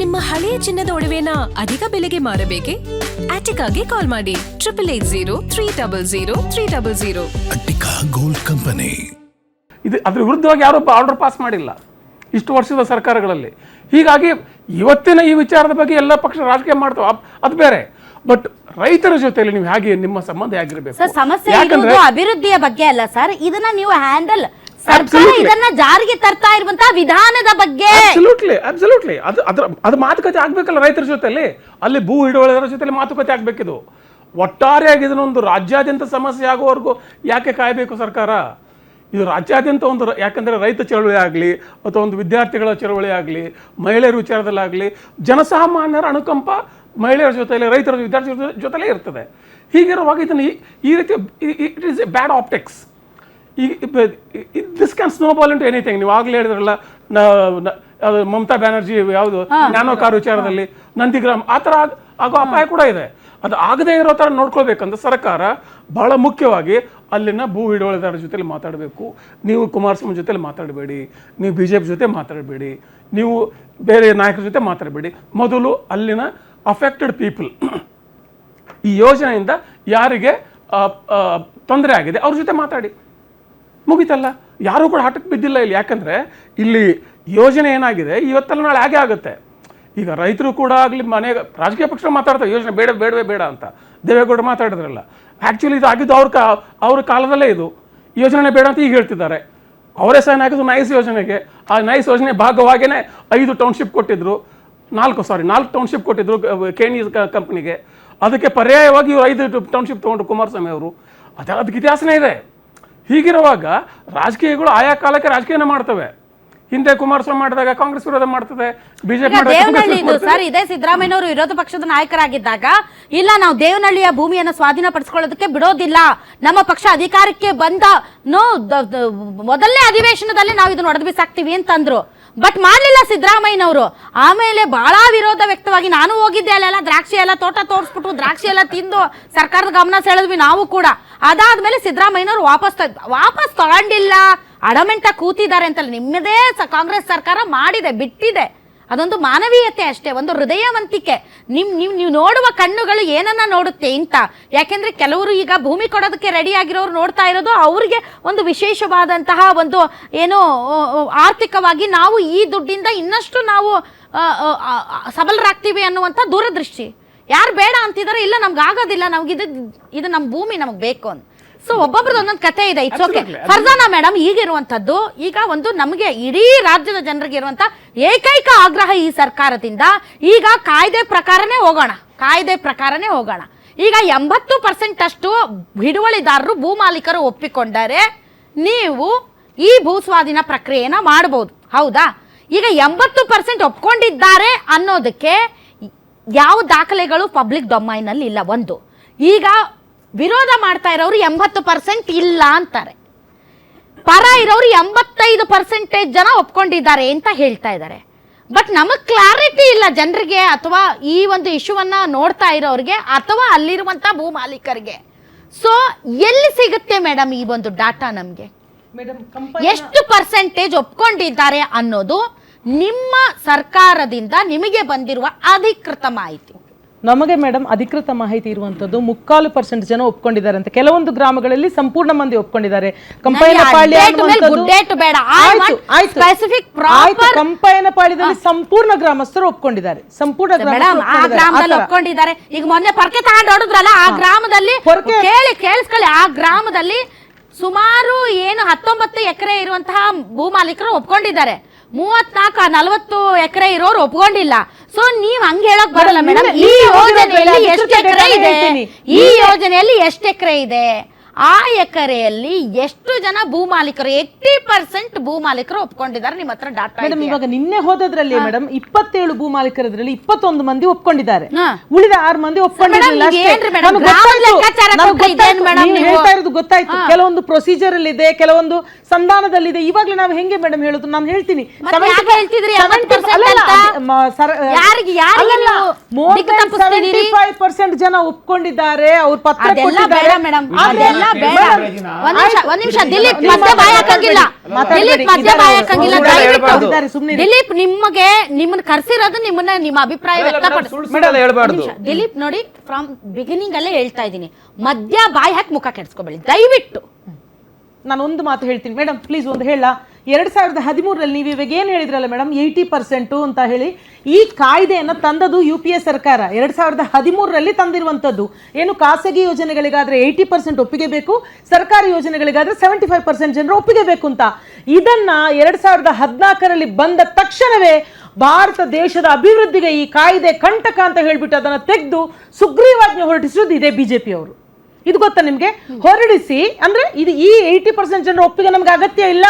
ನಿಮ್ಮ ಹಳೆಯ ಚಿನ್ನದ ಒಡವೆನ ಅಧಿಕ ಬೆಲೆಗೆ ಮಾರಬೇಕೆ? ಆಟಿಕಾಗೆ ಕಾಲ್ ಮಾಡಿ 8880 ಅಟ್ಟಿಕಾ ಗೋಲ್ಡ್ ಕಂಪನಿ. ಇದು ಅದ್ರ ವಿರುದ್ಧವಾಗಿ ಯಾರೊಬ್ಬ ಆರ್ಡರ್ ಪಾಸ್ ಮಾಡಿಲ್ಲ ಇಷ್ಟು ವರ್ಷದ ಸರ್ಕಾರಗಳಲ್ಲಿ. ಹೀಗಾಗಿ ಇವತ್ತಿನ ಈ ವಿಚಾರದ ಬಗ್ಗೆ ಎಲ್ಲ ಪಕ್ಷ ರಾಜಕೀಯ ಮಾಡ್ತಾವೆ, ಅದು ಬೇರೆ. ಬಟ್ ರೈತರ ಜೊತೆಯಲ್ಲಿ ನೀವು ಹೇಗೆ ನಿಮ್ಮ ಸಂಬಂಧ ಹೇಗಿರಬೇಕು? ಸಮಸ್ಯೆ ಇರುವುದು ಅಭಿವೃದ್ಧಿಯ ಬಗ್ಗೆ ಅಲ್ಲ ಸರ್, ಇದನ್ನ ನೀವು ಹ್ಯಾಂಡಲ್ ಸರ್ಕಾರ ಇದನ್ನ ಜಾರಿಗೆ ತರ್ತಾ ಇರುವಂತಹ ವಿಧಾನದ ಬಗ್ಗೆ. ಅಬ್ಸಲ್ಯೂಟ್ಲಿ ಅದು ಮಾತುಕತೆ ಆಗ್ಬೇಕಲ್ಲ ರೈತರ ಜೊತೆಲಿ. ಅಲ್ಲಿ ಭೂ ಹಿಡುವಳಿದಾರರ ಜೊತೆಲಿ ಮಾತುಕತೆ ಆಗ್ಬೇಕಿದು. ಒಟ್ಟಾರೆಯಾಗಿ ಇದನ್ನೊಂದು ರಾಜ್ಯಾದ್ಯಂತ ಸಮಸ್ಯೆ ಆಗುವವರೆಗೂ ಯಾಕೆ ಕಾಯಬೇಕು ಸರ್ಕಾರ? ಇದು ರಾಜ್ಯಾದ್ಯಂತ ಒಂದು, ಯಾಕಂದರೆ ರೈತ ಚಳವಳಿ ಆಗಲಿ ಅಥವಾ ಒಂದು ವಿದ್ಯಾರ್ಥಿಗಳ ಚಳವಳಿ ಆಗಲಿ, ಮಹಿಳೆಯರ ವಿಚಾರದಲ್ಲಾಗಲಿ, ಜನಸಾಮಾನ್ಯರ ಅನುಕಂಪ ಮಹಿಳೆಯರ ಜೊತೆಲಿ, ರೈತರ ವಿದ್ಯಾರ್ಥಿಗಳ ಜೊತೆಲೇ ಇರ್ತದೆ. ಹೀಗಿರುವಾಗ ಇದನ್ನು ಈ ರೀತಿ it is a bad optics. This can snowball into anything. ನೀವು ಆಗಲೇ ಹೇಳಿದ್ರಲ್ಲ, ಮಮತಾ ಬ್ಯಾನರ್ಜಿ ಯಾವುದು ನ್ಯಾನೋ ಕಾರ್ ವಿಚಾರದಲ್ಲಿ, ನಂದಿಗ್ರಾಮ್, ಆ ಥರ ಆಗೋ ಅಪಾಯ ಕೂಡ ಇದೆ. ಅದು ಆಗದೇ ಇರೋ ಥರ ನೋಡ್ಕೊಳ್ಬೇಕಂತ ಸರ್ಕಾರ ಬಹಳ ಮುಖ್ಯವಾಗಿ ಅಲ್ಲಿನ ಭೂ ಹಿಡುವಳಿದಾರರ ಜೊತೆಲಿ ಮಾತಾಡಬೇಕು. ನೀವು ಕುಮಾರಸ್ವಾಮಿ ಜೊತೆಲಿ ಮಾತಾಡಬೇಡಿ, ನೀವು BJP ಜೊತೆ ಮಾತಾಡಬೇಡಿ, ನೀವು ಬೇರೆ ನಾಯಕರ ಜೊತೆ ಮಾತಾಡಬೇಡಿ. ಮೊದಲು ಅಲ್ಲಿನ ಅಫೆಕ್ಟೆಡ್ ಪೀಪಲ್, ಈ ಯೋಜನೆಯಿಂದ ಯಾರಿಗೆ ತೊಂದರೆ ಆಗಿದೆ ಅವ್ರ ಜೊತೆ ಮಾತಾಡಿ, ಮುಗಿತಲ್ಲ. ಯಾರೂ ಕೂಡ ಹಠಕ್ಕೆ ಬಿದ್ದಿಲ್ಲ ಇಲ್ಲಿ. ಯಾಕಂದರೆ ಇಲ್ಲಿ ಯೋಜನೆ ಏನಾಗಿದೆ ಇವತ್ತಲ್ಲ ನಾಳೆ ಹಾಗೆ ಆಗುತ್ತೆ. ಈಗ ರೈತರು ಕೂಡ ಆಗಲಿ, ಮನೆಗೆ ರಾಜಕೀಯ ಪಕ್ಷ ಮಾತಾಡ್ತಾರೆ ಯೋಜನೆ ಬೇಡವೇ ಬೇಡ ಅಂತ. ದೇವೇಗೌಡರು ಮಾತಾಡಿದ್ರಲ್ಲ, ಆ್ಯಕ್ಚುಲಿ ಇದು ಆಗಿದ್ದು ಅವ್ರ ಕಾಲದಲ್ಲೇ ಇದು ಯೋಜನೆ ಬೇಡ ಅಂತ ಈಗ ಹೇಳ್ತಿದ್ದಾರೆ. ಅವರೇ ಸೈನ್ ಹಾಕಿದ್ರು ನೈಸ್ ಯೋಜನೆಗೆ. ಆ ನೈಸ್ ಯೋಜನೆ ಭಾಗವಾಗಿಯೇ 5 ಟೌನ್ಶಿಪ್ ಕೊಟ್ಟಿದ್ರು, 4 ಟೌನ್ಶಿಪ್ ಕೊಟ್ಟಿದ್ರು KNE ಕಂಪ್ನಿಗೆ. ಅದಕ್ಕೆ ಪರ್ಯಾಯವಾಗಿ ಇವರು 5 ಟೌನ್ಶಿಪ್ ತೊಗೊಂಡ್ರು ಕುಮಾರಸ್ವಾಮಿ ಅವರು. ಅದಕ್ಕೆ ಇತಿಹಾಸನೇ ಇದೆ. ಹೀಗಿರುವಾಗ ರಾಜಕೀಯಗಳು ಆಯಾ ಕಾಲಕ್ಕೆ ರಾಜಕೀಯನ ಮಾಡ್ತವೆ. ಹಿಂದೆ ಕುಮಾರಸ್ವಾಮಿ ಮಾಡಿದಾಗ ಕಾಂಗ್ರೆಸ್ ವಿರೋಧ ಮಾಡ್ತದೆ, BJP ಸರ್. ಇದೇ ಸಿದ್ದರಾಮಯ್ಯನವರು ವಿರೋಧ ಪಕ್ಷದ ನಾಯಕರಾಗಿದ್ದಾಗ, ಇಲ್ಲ ನಾವು ದೇವನಹಳ್ಳಿಯ ಭೂಮಿಯನ್ನು ಸ್ವಾಧೀನಪಡಿಸಿಕೊಳ್ಳೋದಕ್ಕೆ ಬಿಡೋದಿಲ್ಲ, ನಮ್ಮ ಪಕ್ಷ ಅಧಿಕಾರಕ್ಕೆ ಬಂದ ಮೊದಲನೇ ಅಧಿವೇಶನದಲ್ಲಿ ನಾವು ಇದನ್ನ ಒಡೆದು ಬಿಸಾಕ್ತಿವಿ ಅಂತಂದ್ರು. ಬಟ್ ಮಾಡ್ಲಿಲ್ಲ ಸಿದ್ದರಾಮಯ್ಯನವರು. ಆಮೇಲೆ ಬಹಳ ವಿರೋಧ ವ್ಯಕ್ತವಾಗಿ ನಾನು ಹೋಗಿದ್ದೆ, ಅಲ್ಲೆಲ್ಲ ದ್ರಾಕ್ಷಿ ಎಲ್ಲ ತೋಟ ತೋರಿಸ್ಬಿಟ್ಟು ದ್ರಾಕ್ಷಿ ಎಲ್ಲ ತಿಂದು ಸರ್ಕಾರದ ಗಮನ ಸೆಳೆದ್ವಿ ನಾವು ಕೂಡ. ಅದಾದ್ಮೇಲೆ ಸಿದ್ದರಾಮಯ್ಯನವರು ವಾಪಸ್ ತಗೊಂಡಿಲ್ಲ, ಅಡಮೆಂಟ ಕೂತಿದ್ದಾರೆ ಅಂತಲ್ಲ. ನಿಮ್ಮದೇ ಕಾಂಗ್ರೆಸ್ ಸರ್ಕಾರ ಮಾಡಿದೆ, ಬಿಟ್ಟಿದೆ. ಅದೊಂದು ಮಾನವೀಯತೆ ಅಷ್ಟೇ, ಒಂದು ಹೃದಯವಂತಿಕೆ. ನೀವು ನೋಡುವ ಕಣ್ಣುಗಳು ಏನನ್ನ ನೋಡುತ್ತೆ ಅಂತ. ಯಾಕೆಂದ್ರೆ ಕೆಲವರು ಈಗ ಭೂಮಿ ಕೊಡೋದಕ್ಕೆ ರೆಡಿ ಆಗಿರೋರು ನೋಡ್ತಾ ಇರೋದು ಅವ್ರಿಗೆ ಒಂದು ವಿಶೇಷವಾದಂತಹ ಒಂದು ಏನೋ ಆರ್ಥಿಕವಾಗಿ ನಾವು ಈ ದುಡ್ಡಿಂದ ಇನ್ನಷ್ಟು ನಾವು ಸಬಲರಾಗ್ತೀವಿ ಅನ್ನುವಂಥ ದೂರದೃಷ್ಟಿ. ಯಾರು ಬೇಡ ಅಂತಿದ್ದಾರೆ, ಇಲ್ಲ ನಮ್ಗೆ ಆಗೋದಿಲ್ಲ, ನಮ್ಗೆ ಇದು ನಮ್ಮ ಭೂಮಿ ನಮಗೆ ಬೇಕು ಅಂತ. ಸೊ ಒಬ್ಬೊಬ್ರದ್ದು ಒಂದೊಂದು ಕತೆ ಇದೆ. It's okay. ಫರ್ಜಾನಾ ಮೇಡಮ್, ಈಗಿರುವಂತದ್ದು ಈಗ ಒಂದು ನಮಗೆ ಇಡೀ ರಾಜ್ಯದ ಜನರಿಗೆ ಇರುವಂತ ಏಕೈಕ ಆಗ್ರಹ ಈ ಸರ್ಕಾರದಿಂದ, ಈಗ ಕಾಯ್ದೆ ಪ್ರಕಾರನೇ ಹೋಗೋಣ. ಈಗ 80% ಅಷ್ಟು ಹಿಡುವಳಿದಾರರು ಭೂಮಾಲೀಕರು ಒಪ್ಪಿಕೊಂಡರೆ ನೀವು ಈ ಭೂ ಸ್ವಾಧೀನ ಪ್ರಕ್ರಿಯೆನ ಮಾಡಬಹುದು, ಹೌದಾ? ಈಗ 80% ಒಪ್ಕೊಂಡಿದ್ದಾರೆ ಅನ್ನೋದಕ್ಕೆ ಯಾವ ದಾಖಲೆಗಳು ಪಬ್ಲಿಕ್ ಡೊಮೈನಲ್ಲಿ ಇಲ್ಲ. ಒಂದು, ಈಗ ವಿರೋಧ ಮಾಡ್ತಾ ಇರೋರು 80% ಇಲ್ಲ ಅಂತಾರೆ, ಪರ ಇರೋರು 85% ಜನ ಒಪ್ಕೊಂಡಿದ್ದಾರೆ ಅಂತ ಹೇಳ್ತಾ ಇದ್ದಾರೆ. ಬಟ್ ನಮಗ್ ಕ್ಲಾರಿಟಿ ಇಲ್ಲ ಜನರಿಗೆ, ಅಥವಾ ಈ ಒಂದು ಇಶ್ಯೂವನ್ನ ನೋಡ್ತಾ ಇರೋರಿಗೆ, ಅಥವಾ ಅಲ್ಲಿರುವಂತ ಭೂ ಮಾಲೀಕರಿಗೆ. ಸೊ ಎಲ್ಲಿ ಸಿಗುತ್ತೆ ಮೇಡಮ್ ಈ ಒಂದು ಡಾಟಾ ನಮ್ಗೆ? ಎಷ್ಟು ಪರ್ಸೆಂಟೇಜ್ ಒಪ್ಕೊಂಡಿದ್ದಾರೆ ಅನ್ನೋದು ನಿಮ್ಮ ಸರ್ಕಾರದಿಂದ ನಿಮಗೆ ಬಂದಿರುವ ಅಧಿಕೃತ ಮಾಹಿತಿ? ನಮಗೆ ಮೇಡಮ್ ಅಧಿಕೃತ ಮಾಹಿತಿ ಇರುವಂತದ್ದು 3.25% ಜನ ಒಪ್ಕೊಂಡಿದ್ದಾರೆ ಅಂತ. ಕೆಲವೊಂದು ಗ್ರಾಮಗಳಲ್ಲಿ ಸಂಪೂರ್ಣ ಮಂದಿ ಒಪ್ಕೊಂಡಿದ್ದಾರೆ. ಕಂಪೈನಪಾಳ್ಯದಲ್ಲಿ ಸಂಪೂರ್ಣ ಗ್ರಾಮಸ್ಥರು ಒಪ್ಕೊಂಡಿದ್ದಾರೆ. ಒಪ್ಕೊಂಡಿದ್ದಾರೆ. ಈಗ ಮೊನ್ನೆ ಪರ್ಕೆ ತಗೊಂಡು ಹೊಡೆದ್ರಲ್ಲ, ಆ ಗ್ರಾಮದಲ್ಲಿ ಕೇಳಿಸ್ಕೊಳ್ಳಿ, ಆ ಗ್ರಾಮದಲ್ಲಿ ಸುಮಾರು 19 ಎಕರೆ ಇರುವಂತಹ ಭೂ ಮಾಲೀಕರು ಒಪ್ಕೊಂಡಿದ್ದಾರೆ. 34-40 ಎಕರೆ ಇರೋರು ಒಪ್ಕೊಂಡಿಲ್ಲ. ಸೊ ನೀವ್ ಹಂಗೆ ಹೇಳಕ್ ಬರಲ್ಲ ಮೇಡಮ್. ಈ ಯೋಜನೆಯಲ್ಲಿ ಎಷ್ಟು ಎಕರೆ ಇದೆ, ಆ ಎಕರೆಯಲ್ಲಿ ಎಷ್ಟು ಜನ ಭೂ ಮಾಲೀಕರು, 80% ಭೂ ಮಾಲೀಕರು ಒಪ್ಕೊಂಡಿದ್ದಾರೆ. ನಿಮ್ಮ ಹತ್ರ ಡಾಟಾ ಮೇಡಮ್? ಇವಾಗ ನಿನ್ನೆ ಹೋದದ್ರಲ್ಲಿ ಮೇಡಮ್ 27 ಭೂ ಮಾಲೀಕರದ್ರಲ್ಲಿ 21 ಮಂದಿ ಒಪ್ಕೊಂಡಿದ್ದಾರೆ, ಉಳಿದ 6 ಮಂದಿ ಒಪ್ಕೊಂಡಿರಲಿಲ್ಲ. ಹೇಳ್ತಾ ಇರೋದು ಗೊತ್ತಾಯ್ತು. ಕೆಲವೊಂದು ಪ್ರೊಸೀಜರ್ ಅಲ್ಲಿ ಇದೆ, ಕೆಲವೊಂದು ಸಂಧಾನದಲ್ಲಿದೆ. ಇವಾಗ್ಲೂ ನಾವು ಹೆಂಗೆ ಮೇಡಮ್ ಹೇಳುದು? ನಾನು ಹೇಳ್ತೀನಿ, 75% ಜನ ಒಪ್ಕೊಂಡಿದ್ದಾರೆ, ಅವ್ರ ಪತ್ರ ಕೊಟ್ಟಿದ್ದಾರೆ. ಬೇಡ. ಒಂದ್ ನಿಮಿಷ ದಿಲೀಪ್ ಮತ್ತೆ ಬಾಯ್ ಹಾಕಂಗಿಲ್ಲ. ದಿಲೀಪ್ ಮತ್ತೆ ಬಾಯ್ ಹಾಕಂಗಿಲ್ಲ. ದಿಲೀಪ್ ನಿಮ್ಮನ್ನ ಕರ್ಸಿರೋದು ನಿಮ್ಮ ಅಭಿಪ್ರಾಯ ವ್ಯಕ್ತಪಡಿಸಿ. ದಿಲೀಪ್ ನೋಡಿ, ಫ್ರಮ್ ಬಿಗಿನಿಂಗ್ ಅಲ್ಲೇ ಹೇಳ್ತಾ ಇದ್ದೀನಿ, ಮಧ್ಯ ಬಾಯ್ ಹಾಕಿ ಮುಖ ಕೆಡ್ಸ್ಕೊಬೇಡಿ ದಯವಿಟ್ಟು. ನಾನು ಒಂದು ಮಾತು ಹೇಳ್ತೀನಿ ಮೇಡಮ್, ಪ್ಲೀಸ್ ಒಂದು ಹೇಳ. 2013ರಲ್ಲಿ ನೀವು ಇವಾಗ ಏನು ಹೇಳಿದ್ರಲ್ಲ ಮೇಡಮ್, 80% ಅಂತ ಹೇಳಿ, ಈ ಕಾಯ್ದೆಯನ್ನು ತಂದದು UPA ಸರ್ಕಾರ 2013ರಲ್ಲಿ ತಂದಿರುವಂಥದ್ದು. ಏನು ಖಾಸಗಿ ಯೋಜನೆಗಳಿಗಾದ್ರೆ 80% ಒಪ್ಪಿಗೆ ಬೇಕು, ಸರ್ಕಾರಿ ಯೋಜನೆಗಳಿಗಾದ್ರೆ 75% ಜನರು ಒಪ್ಪಿಗೆ ಬೇಕು ಅಂತ. ಇದನ್ನ 2014ರಲ್ಲಿ ಬಂದ ತಕ್ಷಣವೇ ಭಾರತ ದೇಶದ ಅಭಿವೃದ್ಧಿಗೆ ಈ ಕಾಯ್ದೆ ಕಂಟಕ ಅಂತ ಹೇಳ್ಬಿಟ್ಟು ಅದನ್ನು ತೆಗೆದು ಸುಗ್ರೀವಾಜ್ಞೆ ಹೊರಡಿಸೋದು ಇದೇ ಬಿಜೆಪಿ ಅವರು. ಇದು ಗೊತ್ತಾ ನಿಮ್ಗೆ? ಹೊರಡಿಸಿ ಅಂದ್ರೆ ಇದು ಈ 80% ಜನರ ಒಪ್ಪಿಗೆ ನಮ್ಗೆ ಅಗತ್ಯ ಇಲ್ಲ,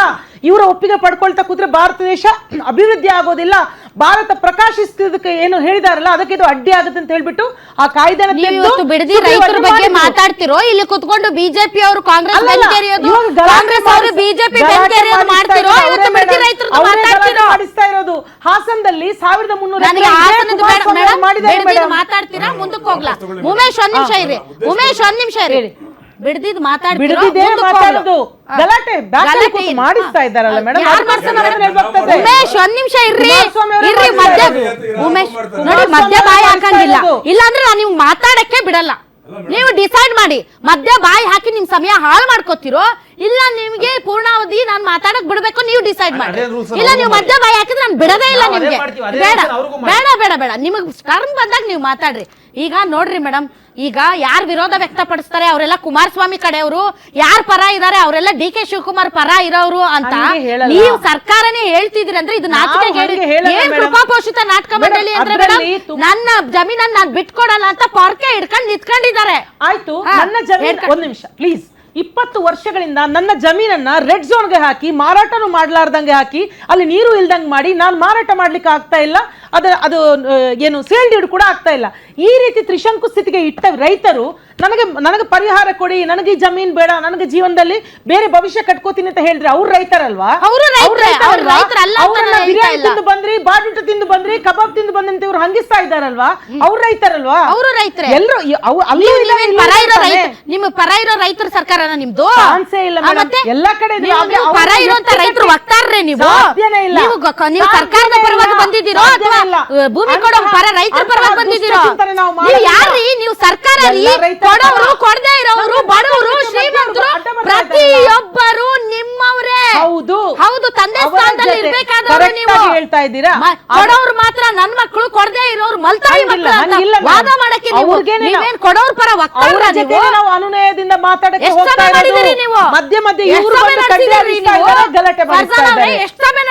ಇವರ ಒಪ್ಪಿಗೆ ಪಡ್ಕೊಳ್ತಾ ಕೂತ್ರೆ ಭಾರತ ದೇಶ ಅಭಿವೃದ್ಧಿ ಆಗೋದಿಲ್ಲ, ಭಾರತ ಪ್ರಕಾಶಿಸೋದಕ್ಕೆ ಏನು ಹೇಳಿದಾರಲ್ಲ ಅದಕ್ಕೆ ಇದು ಅಡ್ಡಿ ಆಗುತ್ತೆ ಅಂತ ಹೇಳ್ಬಿಟ್ಟು ಆ ಕಾಯ್ದೆನ ಬಿಡದಿ ರೈತರ ಬಗ್ಗೆ ಮಾತಾಡ್ತಿರೋ, ಇಲ್ಲಿ ಕುತ್ಕೊಂಡು ಬಿಜೆಪಿ ಅವರು ಕಾಂಗ್ರೆಸ್ ಬೆಂಕೇರಿಯೋದು, ಕಾಂಗ್ರೆಸ್ ಅವರು ಬಿಜೆಪಿ ಬೆಂಕೇರಿಯೋದು ಮಾಡ್ತಿರೋ, ಇವತ್ತು ಬಿಡದಿ ರೈತರು ಮಾತಾಡ್ತಿರೋ. ಮಾಡಿಸ್ತಾ ಇರೋದು ಹಾಸನದಲ್ಲಿ 1300 ಮಾತಾಡ್ತೀರಾ, ಮುಂದಕ್ಕೆ ಹೋಗ್ಲಾ? ಉಮೇಶ್ ಒಂದ್ ನಿಮಿಷ ಇರಿ, ಉಮೇಶ್ ಒಂದ್ ನಿಮಿಷ ಇರಿ. ಬಿಡದಿದ್ ಮಾತಾಡ್ತಿರೋ, ಮಾಡಿಸ್ತಾ ಇದ್ದಾರಲ್ಲ ಮೇಡಮ್. ಉಮೇಶ್ ಒಂದ್ ನಿಮಿಷ ಇರ್ರಿ, ಮಧ್ಯ ಉಮೇಶ್ ನೋಡಿ, ಮಧ್ಯ ಬಾಯಿ ಹಾಕಂಗಿಲ್ಲ, ಇಲ್ಲಾಂದ್ರೆ ನಾನು ನೀವು ಮಾತಾಡಕ್ಕೆ ಬಿಡಲ್ಲ. ನೀವು ಡಿಸೈಡ್ ಮಾಡಿ, ಮಧ್ಯ ಬಾಯಿ ಹಾಕಿ ನಿಮ್ ಸಮಯ ಹಾಳು ಮಾಡ್ಕೋತಿರೋ, ಇಲ್ಲ ನಿಮ್ಗೆ ಪೂರ್ಣಾವಧಿ ನಾನು ಮಾತಾಡಕ್ ಬಿಡ್ಬೇಕು, ನೀವು ಡಿಸೈಡ್ ಮಾಡಿ. ಇಲ್ಲ ನೀವು ಮಧ್ಯ ಬಾಯಿ ಹಾಕಿದ್ರೆ ನಾನು ಬಿಡದೇ ಇಲ್ಲ ನಿಮ್ಗೆ. ಬೇಡ ಬೇಡ ಬೇಡ ಬೇಡ, ನಿಮಗ್ ಟರ್ನ್ ಬಂದಾಗ ನೀವು ಮಾತಾಡ್ರಿ. ಈಗ ನೋಡ್ರಿ ಮೇಡಮ್, ಈಗ ಯಾರು ವಿರೋಧ ವ್ಯಕ್ತಪಡಿಸ್ತಾರೆ ಅವರೆಲ್ಲ ಕುಮಾರಸ್ವಾಮಿ ಕಡೆಯವರು, ಯಾರು ಪರ ಇದಾರೆ ಅವರೆಲ್ಲ DK ಶಿವಕುಮಾರ್ ಪರ ಇರೋರು ಅಂತ ನೀವು ಸರ್ಕಾರನೇ ಹೇಳ್ತಿದ್ರಿ ಅಂದ್ರೆ ಇದು ನಾಚಿಕೆ. ಏನ್ ಕೃಪಾಪೋಷಿತ ನಾಟಕ ಮಂಡಳಿ ಅಂದ್ರೆ ಮೇಡಮ್, ನನ್ನ ಜಮೀನನ್ನ ನಾನು ಬಿಟ್ಕೊಡಲ್ಲ ಅಂತ ಪಾರ್ಕೆ ಹಿಡ್ಕೊಂಡು ನಿಂತ್ಕೊಂಡಿದ್ದಾರೆ. ಆಯ್ತು, ನನ್ನ ಜಮೀನ್ ಒಂದ್ ನಿಮಿಷ ಪ್ಲೀಸ್. 20 ವರ್ಷಗಳಿಂದ ನನ್ನ ಜಮೀನನ್ನ ರೆಡ್ ಝೋನ್ಗೆ ಹಾಕಿ ಮಾರಾಟನು ಮಾಡ್ಲಾರ್ದಂಗೆ ಹಾಕಿ ಅಲ್ಲಿ ನೀರು ಇಲ್ದಂಗೆ ಮಾಡಿ ನಾನು ಮಾರಾಟ ಮಾಡ್ಲಿಕ್ಕೆ ಆಗ್ತಾ ಇಲ್ಲ, ಅದು ಏನು ಸೇಲ್ ಡೀಡ್ ಕೂಡ ಆಗ್ತಾ ಇಲ್ಲ. ಈ ರೀತಿ ತ್ರಿಶಂಕು ಸ್ಥಿತಿಗೆ ಇಟ್ಟ ರೈತರು ನನಗೆ ಪರಿಹಾರ ಕೊಡಿ, ನನಗೆ ಈ ಜಮೀನ್ ಬೇಡ, ನನಗೆ ಜೀವನದಲ್ಲಿ ಬೇರೆ ಭವಿಷ್ಯ ಕಟ್ಕೋತೀನಿ ಅಂತ ಹೇಳಿದ್ರೆ ಅವ್ರು ರೈತರಲ್ವಾ? ಬಿರಿಯಾನಿ ತಿಂದು ಬಂದ್ರಿ, ಬಾಡುಟ ತಿಂದು ಬಂದ್ರಿ, ಕಬಾಬ್ ತಿಂದು ಬಂದ್ರಿ ಅಂತ ಇವ್ರು ಹಂಗಿಸ್ತಾ ಇದ್ದಾರಲ್ವಾ? ಅವ್ರು ರೈತರಲ್ವಾ? ಅವರು ರೈತರೇ. ಎಲ್ಲರೂ ನಿಮ್ಮ ಪರ ಇರೋ ರೈತರ ಸರ್ಕಾರ ನಿಮ್ದು ಇಲ್ಲ ಎಲ್ಲಾ ಕಡೆ ಪರ ಇರುವಂತ ರೈತರು ವಕ್ತಾರ್ರೆ ನೀವು. ನೀವು ಸರ್ಕಾರದ ಪರವಾಗಿ ಬಂದಿದ್ದೀರೋ ಅಥವಾ ಭೂಮಿ ಕೊಡೋ ಪರ ರೈತರ ಪರವಾಗಿ ಬಂದಿದ್ದೀರೋ? ನೀವು ಯಾರ್ರಿ? ನೀವು ಸರ್ಕಾರ ಕೊಡೋರು, ಕೊಡದೇ ಇರೋರು, ಬಡವರು, ಶ್ರೀಮಂತರು ಪ್ರತಿಯೊಬ್ಬರು ನಿಮ್ಮವರೇ. ಹೌದು, ತಂದೆ ಸ್ಥಾನದಲ್ಲಿ ಇರ್ಬೇಕಾದವರು ನೀವು. ಹೇಳ್ತಾ ಇದ್ದೀರಾ? ಕೊಡೋರು ಮಾತ್ರ ನನ್ನ ಮಕ್ಕಳು, ಕೊಡದೇ ಇರೋರು ಮಲ್ತಾಯಿ ಮಕ್ಕಳು ಅಂತ ವಾದ ಮಾಡಕ್ಕೆ ನೀವೇನ್ ಕೊಡೋರ್ ಪರ ವಕ್ತಾರ ನೀವು? ನಾವು ಅನುನಯದಿಂದ ಮಾತಾಡಕ್ಕೆ ಮಾಡಿದಿರಿ ನೀವು. ಮಧ್ಯ ಮಧ್ಯೆ ಎಷ್ಟು ಸಭೆ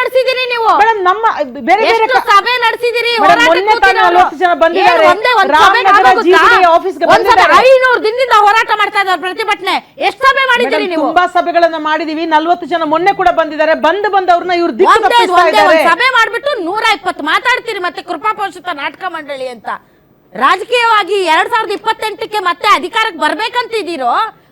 ನಡೆಸಿದಿರಿ ನೀವು? ನಮ್ಮ ಬೇರೆ ಎಷ್ಟು ಸಭೆ ನಡೆಸಿದಿರಿ? 40 ಜನ ಬಂದಿದ್ದಾರೆ. 500 ದಿನದಿಂದ ಹೋರಾಟ ಮಾಡ್ತಾ ಇದ್ದಾರೆ, ಪ್ರತಿಭಟನೆ. ಎಷ್ಟು ಸಭೆ ಮಾಡಿದಿರಿ ನೀವು? ತುಂಬಾ ಸಭೆಗಳನ್ನ ಮಾಡಿದೀವಿ. 40 ಜನ ಮೊನ್ನೆ ಕೂಡ ಬಂದಿದ್ದಾರೆ. ಬಂದವ್ರನ್ನ ಇವ್ರು ಸಭೆ ಮಾಡ್ಬಿಟ್ಟು 120 ಮಾತಾಡ್ತೀರಿ. ಮತ್ತೆ ಕೃಪಾಪೋಷಿತ ನಾಟಕ ಮಂಡಳಿ ಅಂತ ರಾಜಕೀಯವಾಗಿ 2028ಕ್ಕೆ ಮತ್ತೆ ಅಧಿಕಾರಕ್ಕೆ ಬರ್ಬೇಕಂತಿದ್ದೀರೋ?